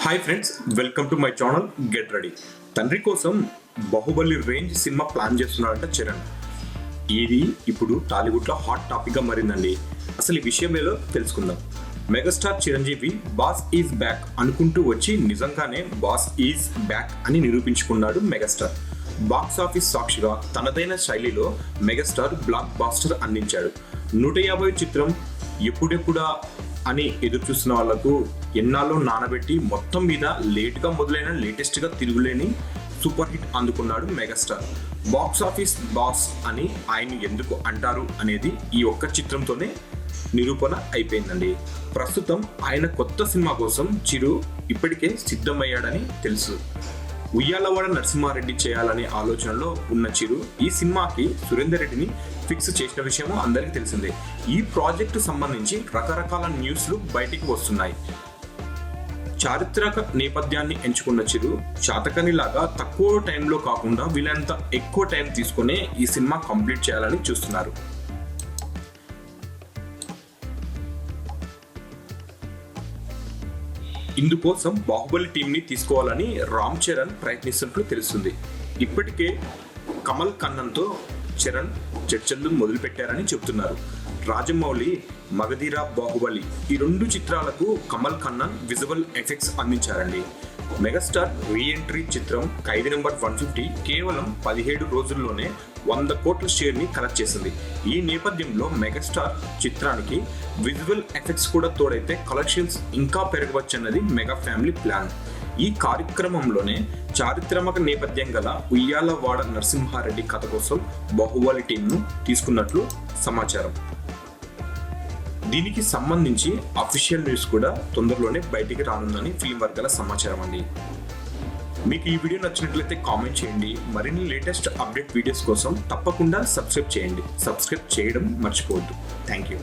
Hi friends, welcome to my channel get ready. తండ్రి కోసం Baahubali range cinema plan చేస్తున్నాడంట చరణ్. ఇది ఇప్పుడు టాలీవుడ్లో హాట్ టాపిక్గా మారిందండి. అసలు ఈ విషయం ఏదో తెలుసుకుందాం. Megastar Chiranjeevi boss is back అనుకుంటూ వచ్చి నిజంగానే బాస్ ఈజ్ బ్యాక్ అని నిరూపించుకున్నాడు మెగాస్టార్. బాక్స్ ఆఫీస్ సాక్షిగా తనదైన శైలిలో మెగాస్టార్ బ్లాక్ బాస్టర్ అందించాడు. 150 చిత్రం ఎప్పుడెప్పుడా అని ఎదురు చూస్తున్న వాళ్లకు ఎన్నాళ్ళు నానబెట్టి మొత్తం మీద లేట్గా మొదలైన లేటెస్ట్గా తిరుగులేని సూపర్ హిట్ అందుకున్నాడు మెగాస్టార్. బాక్స్ ఆఫీస్ బాస్ అని ఆయన ఎందుకు అంటారు అనేది ఈ ఒక్క చిత్రంతోనే నిరూపణ అయిపోయిందండి. ప్రస్తుతం ఆయన కొత్త సినిమా కోసం చిరు ఇప్పటికే సిద్ధమయ్యాడని తెలుసు. ఉయ్యాలవాడ నరసింహారెడ్డి చేయాలనే ఆలోచనలో ఉన్న చిరు ఈ సినిమాకి సురేందర్ రెడ్డిని ఫిక్స్ చేసిన విషయం అందరికీ తెలిసిందే. ఈ ప్రాజెక్టు సంబంధించి రకరకాల న్యూస్లు బయటికి వస్తున్నాయి. చారిత్రక నేపథ్యాన్ని ఎంచుకున్న చిరు చాతకనిలాగా తక్కువ టైంలో కాకుండా వీళ్ళంత ఎక్కువ టైం తీసుకునే ఈ సినిమా కంప్లీట్ చేయాలని చూస్తున్నారు. ఇందుకోసం బాహుబలి టీంని తీసుకోవాలని రామ్ చరణ్ ప్రయత్నిస్తున్నట్లు తెలుస్తుంది. ఇప్పటికే కమల్ కన్నన్తో చరణ్ చర్చలు మొదలుపెట్టారని చెబుతున్నారు. రాజమౌళి మగధీర, బాహుబలి ఈ 2 చిత్రాలకు కమల్ కన్నన్ విజువల్ ఎఫెక్ట్స్ అందించారండి. మెగాస్టార్ రీఎంట్రీ చిత్రం ఖైదీ నెంబర్ 150 కేవలం 17 రోజుల్లోనే 100 కోట్ల షేర్ని కలెక్ట్ చేసింది. ఈ నేపథ్యంలో మెగాస్టార్ చిత్రానికి విజువల్ ఎఫెక్ట్స్ కూడా తోడైతే కలెక్షన్స్ ఇంకా పెరగవచ్చన్నది మెగా ఫ్యామిలీ ప్లాన్. ఈ కార్యక్రమంలోనే చారిత్రక నేపథ్యం గల ఉయ్యాలవాడ నరసింహారెడ్డి కథ కోసం బాహుబలి టీంను తీసుకున్నట్లు సమాచారం. దీనికి సంబంధించి అఫీషియల్ న్యూస్ కూడా తొందరలోనే బయటికి రానుందని ఫిల్మ్ వర్గాల సమాచారం అండి. మీకు ఈ వీడియో నచ్చినట్లయితే కామెంట్ చేయండి. మరిన్ని లేటెస్ట్ అప్డేట్ వీడియోస్ కోసం తప్పకుండా సబ్స్క్రైబ్ చేయండి. సబ్స్క్రైబ్ చేయడం మర్చిపోవద్దు. Thank you.